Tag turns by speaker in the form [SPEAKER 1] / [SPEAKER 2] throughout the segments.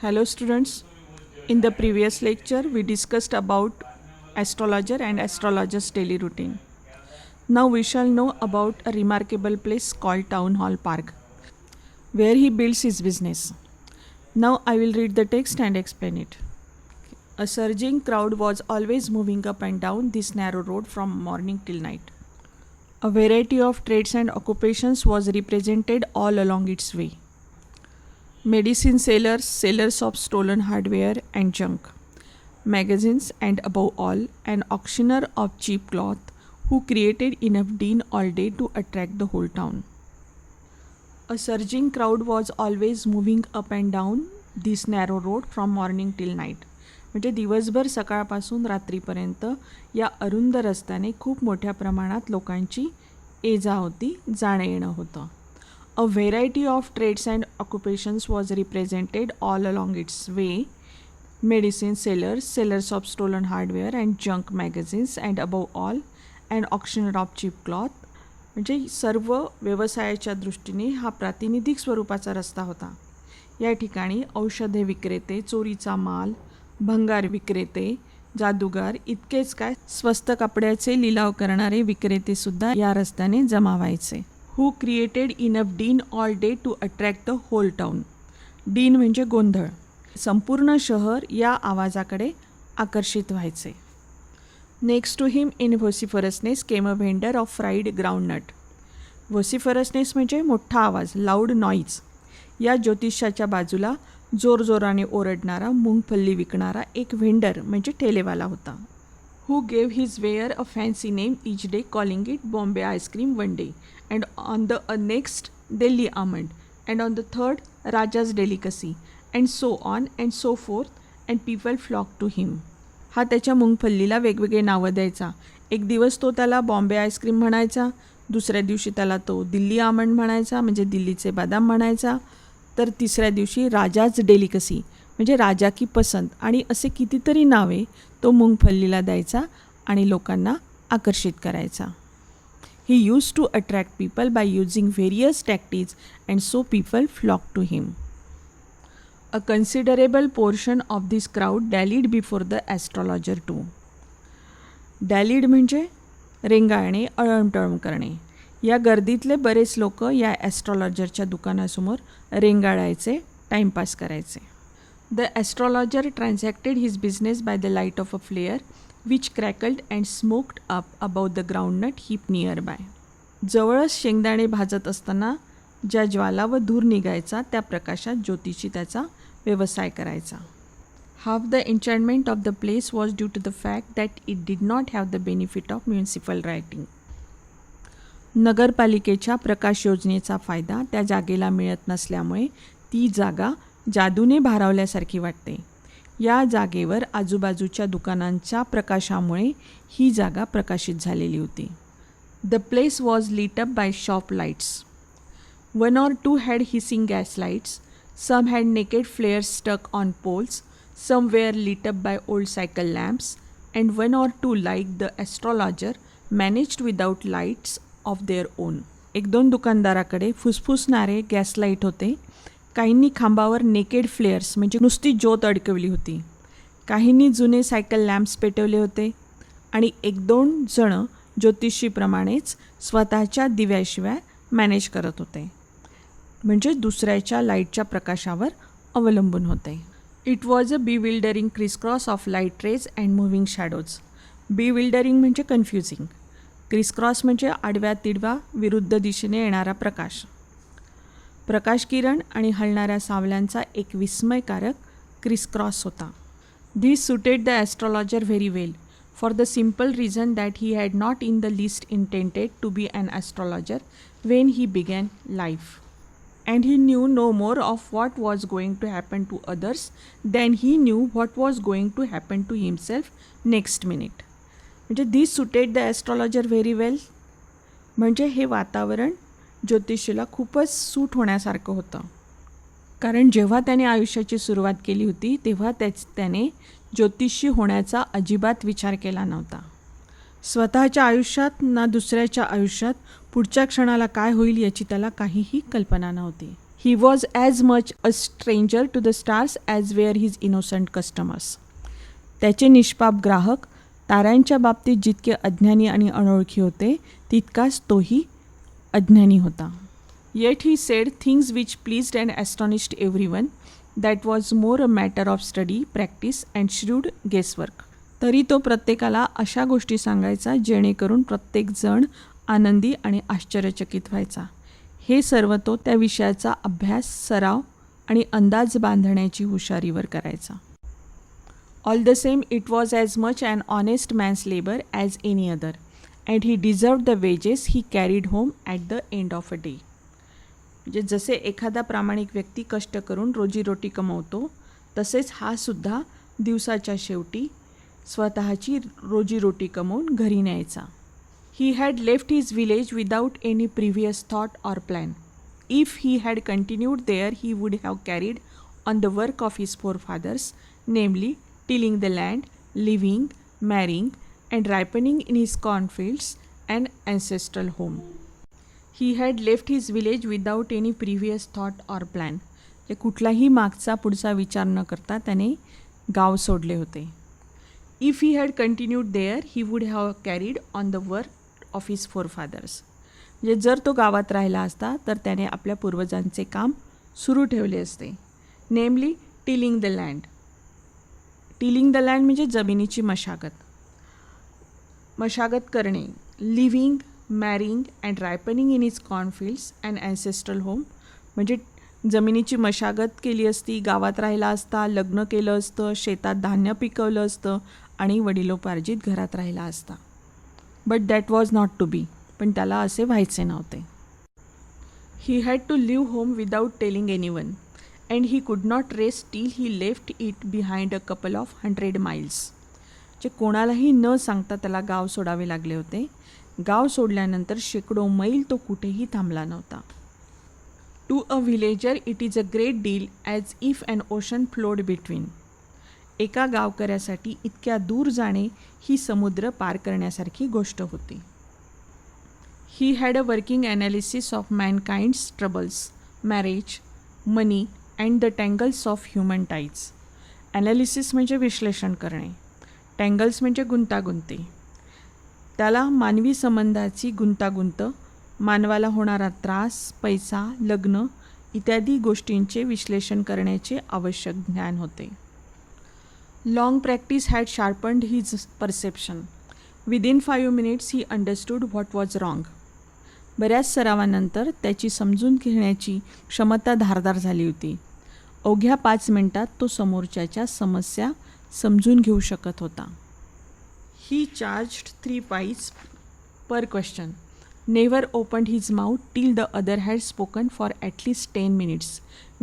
[SPEAKER 1] Hello students, in the previous lecture we discussed about astrologer and astrologer's daily routine. Now we shall know about a remarkable place called Town Hall Park, where he builds his business. Now I will read the text and explain it. A surging crowd was always moving up and down this narrow road from morning till night. A variety of trades and occupations was represented all along its way. Medicine sellers, sellers of stolen hardware and junk, magazines, and above all, an auctioneer of cheap cloth who created enough din all day to attract the whole town. A surging crowd was always moving up and down this narrow road from morning till night. म्हणजे दिवसभर सकाळपासून रात्रीपर्यंत या अरुंद रस्त्याने खूप मोठ्या प्रमाणात लोकांची ये जा होती, जाणं येणं होतं. A variety of trades and occupations was represented all along its way. Medicine sellers, sellers of stolen hardware and junk magazines, and above all, an auctioneer of cheap cloth. म्हणजे सर्व व्यवसायाच्या दृष्टीने हा प्रातिनिधिक स्वरूपाचा रस्ता होता. या ठिकाणी औषधे विक्रेते, चोरीचा माल, भंगार विक्रेते, जादूगार, इतकेच काय स्वस्त कपड्याचे लिलाव करणारे विक्रेतेसुद्धा या रस्त्याने जमा व्हायचे. who created enough din all day to attract the whole town. din म्हणजे गोंधळ. संपूर्ण शहर या आवाजाकडे आकर्षित व्हायचे. Next to him in vociferousness came a vendor of fried groundnut. Vociferousness म्हणजे मोठा आवाज, लाऊड नॉईज. या ज्योतिषाच्या बाजूला जोरजोराने ओरडणारा, मुंगफल्ली विकणारा एक व्हेंडर म्हणजे ठेलेवाला होता. who gave his wearer a fancy name each day, calling it Bombay ice cream one day, and on the next Delhi almond, and on the third Raja's delicacy, and so on and so forth, and people flocked to him. हा त्याच्या मुंगफल्लीला वेगवेगळे नावं द्यायचा. एक दिवस तो त्याला Bombay ice cream म्हणायचा, दुसऱ्या दिवशी त्याला तो दिल्ली आमंड म्हणायचा म्हणजे दिल्लीचे बदाम म्हणायचा, तर तिसऱ्या दिवशी राजाज डेलिकसी म्हणजे राजा की पसंत, आणि असे कितीतरी नावे तो मुंगफल्लीला द्यायचा आणि लोकांना आकर्षित करायचा. He use to attract people by using various tactics and so people flock to him. A considerable portion of this crowd dallied before the astrologer too. Dallied म्हणजे रेंगाळणे, अळमटळम करणे. या गर्दीतले बरेच लोक या ॲस्ट्रॉलॉजरच्या दुकानासमोर रेंगाळायचे, टाईमपास करायचे. The astrologer transacted his business by the light of a flare which crackled and smoked up above the groundnut heap nearby. जवळच शेंगदाणे भाजत असताना ज्या ज्वाला व धूर निघायचा त्या प्रकाशात ज्योतिषी त्याचा व्यवसाय करायचा. Half the enchantment of the place was due to the fact that it did not have the benefit of municipal lighting. नगरपालिकेच्या प्रकाश योजनेचा फायदा त्या जागेला मिळत नसल्यामुळे ती जागा जादूने भारावल्यासारखी वाटते. या जागेवर आजूबाजूच्या दुकानांच्या प्रकाशामुळे ही जागा प्रकाशित झालेली होती. The place was lit up by shop lights. 1 or 2 had hissing gas lights, some had naked flares stuck on poles, some were lit up by old cycle lamps, and 1 or 2 like the astrologer managed without lights of their own. 1-2 दुकानदाराकडे फुसफुसणारे gas light होते. काहींनी खांबावर naked फ्लेअर्स म्हणजे नुसती ज्योत अडकवली होती. काहींनी जुने सायकल लॅम्प्स पेटवले होते आणि 1-2 जणं ज्योतिषीप्रमाणेच स्वतःच्या दिव्याशिवाय मॅनेज करत होते, म्हणजे दुसऱ्याच्या लाईटच्या प्रकाशावर अवलंबून होते. It was a bewildering crisscross of light rays and moving shadows. Bewildering म्हणजे कन्फ्युजिंग, क्रिसक्रॉस म्हणजे आडव्या तिडवा विरुद्ध दिशेने येणारा प्रकाश. प्रकाश किरण आणि हलणाऱ्या सावल्यांचा एक विस्मयकारक क्रिसक्रॉस होता. This suited the astrologer very well for the simple reason that he had not in the list intended to be an astrologer when he began life, and he knew no more of what was going to happen to others than he knew what was going to happen to himself next minute. म्हणजे this suited the astrologer very well म्हणजे हे वातावरण ज्योतिषीला खूपच सूट होण्यासारखं होतं. कारण जेव्हा त्याने आयुष्याची सुरुवात केली होती तेव्हा त्याने ज्योतिषी होण्याचा अजिबात विचार केला नव्हता. स्वतःच्या आयुष्यात ना दुसऱ्याच्या आयुष्यात पुढच्या क्षणाला काय होईल याची त्याला काहीही कल्पना नव्हती. He was as much a stranger to the stars as were his innocent customers. त्याचे निष्पाप ग्राहक ताऱ्यांच्या बाबतीत जितके अज्ञानी आणि अनोळखी होते तितकाच तोही अज्ञानी होता. Yet he said things which pleased and astonished everyone. That was more a matter of study, practice and shrewd guesswork. तरी तो प्रत्येकाला अशा गोष्टी सांगायचा जेणेकरून प्रत्येकजण आनंदी आणि आश्चर्यचकित व्हायचा. हे सर्व तो त्या विषयाचा अभ्यास, सराव आणि अंदाज बांधण्याची हुशारीवर करायचा. All the same it was as much an honest man's labour as any other and he deserved the wages he carried home at the end of a day. म्हणजे जसे एखादा प्रामाणिक व्यक्ती कष्ट करून रोजीरोटी कमवतो तसेच हा सुद्धा दिवसाच्या शेवटी स्वतःची रोजीरोटी कमवून घरी न्यायचा. He had left his village without any previous thought or plan. If he had continued there, he would have carried on the work of his forefathers, namely tilling the land, living, marrying, and ripening in his cornfields and ancestral home. He had left his village without any previous thought or plan. कुठलाही मागचा पुढचा विचार न करता त्याने गाव सोडले होते. If he had continued there, he would have carried on the work of his forefathers. म्हणजे जर तो गावात राहिला असता तर त्याने आपल्या पूर्वजांचे काम सुरू ठेवले असते. Namely tilling the land. Tilling the land म्हणजे जमिनीची मशागत करणे. Living, marrying and ripening in his cornfields and ancestral home. म्हणजे जमिनीची मशागत केली असती, गावात राहिला असता, लग्न केलं असतं, शेतात धान्य पिकवलं असतं आणि वडिलोपार्जित घरात राहिला असता. But that was not to be. पण त्याला असे व्हायचे नव्हते. He had to leave home without telling anyone and he could not rest till he left it behind a couple of 100 miles. जे कोणालाही न सांगता त्याला गाव सोडावे लागले होते. गाव सोडल्यानंतर शेकडो मैल तो कुठेही थांबला नव्हता. To a villager it is a great deal as if an ocean flowed between. एका गावकऱ्यासाठी इतक्या दूर जाणे ही समुद्र पार करण्यासारखी गोष्ट होती. He had a working analysis of mankind's troubles, marriage, money and the tangles of human ties. Analysis म्हणजे विश्लेषण करणे, टँगल्स म्हणजे गुंतागुंती. त्याला मानवी संबंधाची गुंतागुंत, मानवाला होणारा त्रास, पैसा, लग्न इत्यादी गोष्टींचे विश्लेषण करण्याचे आवश्यक ज्ञान होते. Long practice had sharpened his perception. Within 5 minutes he understood what was wrong. बऱ्याच सरावानंतर त्याची समजून घेण्याची क्षमता धारदार झाली होती. अवघ्या 5 मिनिटात तो समोरच्याच्या समस्या समजून घेऊ शकत होता. He charged 3 pies per question. Never opened his mouth till the other had spoken for at least 10 minutes,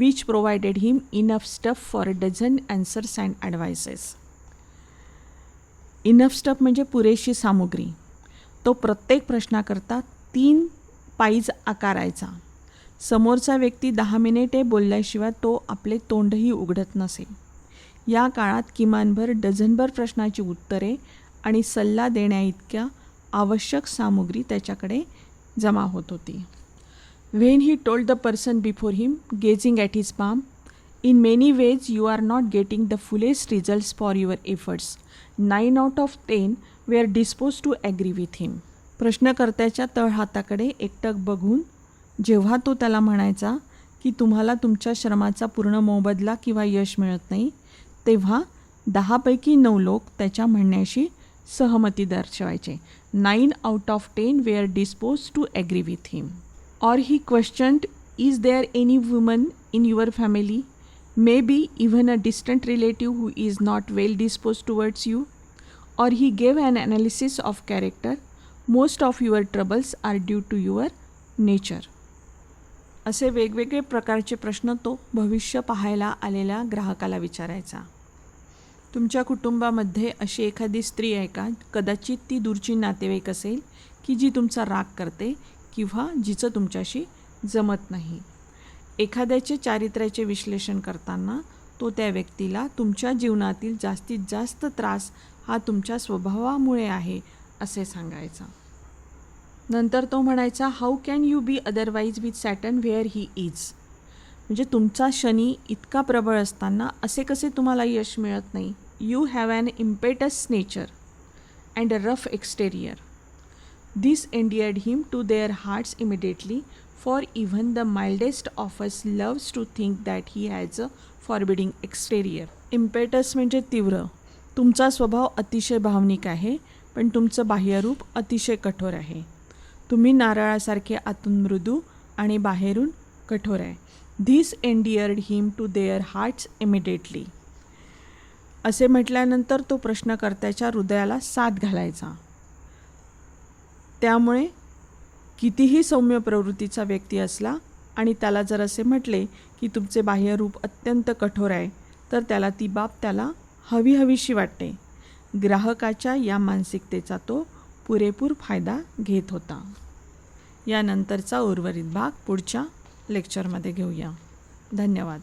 [SPEAKER 1] which provided him enough stuff for a dozen answers and advices. Enough stuff म्हणजे पुरेशी सामुग्री. तो प्रत्येक प्रश्नाकरता 3 Pius आकारायचा. समोरचा व्यक्ती 10 मिनिटे बोलल्याशिवाय तो आपले तोंडही उघडत नसे. या काळात किमानभर डझनभर प्रश्नाची उत्तरे आणि सल्ला देण्याइतक्या आवश्यक सामुग्री त्याच्याकडे जमा होत होती. When he told the person before him, gazing at his palm, in many ways you are not getting the fullest results for your efforts. 9 out of 10 were disposed to agree with him. प्रश्नकर्त्याच्या तळहाताकडे एकटक बघून जेव्हा तो त्याला म्हणायचा की तुम्हाला तुमच्या श्रमाचा पूर्ण मोबदला किंवा यश मिळत नाही, तेव्हा 10 पैकी 9 लोक त्याच्या म्हणण्याशी सहमती दर्शवायचे. 9 out of 10 were disposed to agree with him. Or he questioned, is there any woman in your family, maybe even a distant relative who is not well disposed towards you? Or he gave an analysis of character. Most of your troubles are due to your nature. असे वेगवेगळे प्रकारचे प्रश्न तो भविष्य पाहायला आलेल्या ग्राहकाला विचारायचा. तुमच्या कुटुंबामध्ये अशी एखादी स्त्री आहे का, कदाचित ती दूरची नातेवाईक असेल की जी तुमचा राग करते किंवा जिचं तुमच्याशी जमत नाही. एखाद्याचे चारित्र्याचे विश्लेषण करताना तो त्या व्यक्तीला तुमच्या जीवनातील जास्तीत जास्त त्रास हा तुमच्या स्वभावामुळे आहे असे सांगायचा. नंतर तो म्हणायचा, how can you be otherwise with Saturn where he is. म्हणजे तुमचा शनी इतका प्रबळ असताना असे कसे तुम्हाला यश मिळत नाही. You have an impetus nature and a rough exterior. This endeared him to their hearts immediately, for even the mildest of us loves to think that he has a forbidding exterior. Impetus म्हणजे तीव्र. तुमचा स्वभाव अतिशय भावनिक आहे, पण तुमचं बाह्यरूप अतिशय कठोर आहे. तुम्ही नारळासारखे आतून मृदू आणि बाहेरून कठोर आहे. This endeared him to their hearts immediately. असे म्हटल्यानंतर तो प्रश्नकर्त्याच्या हृदयाला साथ घालायचा. त्यामुळे कितीही सौम्य प्रवृत्तीचा व्यक्ती असला आणि त्याला जर असे म्हटले की तुमचे बाह्यरूप अत्यंत कठोर आहे, तर त्याला ती बाब त्याला हवीशी वाटते. ग्राहकाच्या या मानसिकतेचा तो पुरेपूर फायदा घेत होता. यानंतरचा उर्वरित भाग पुढच्या लेक्चरमध्ये घेऊया. धन्यवाद.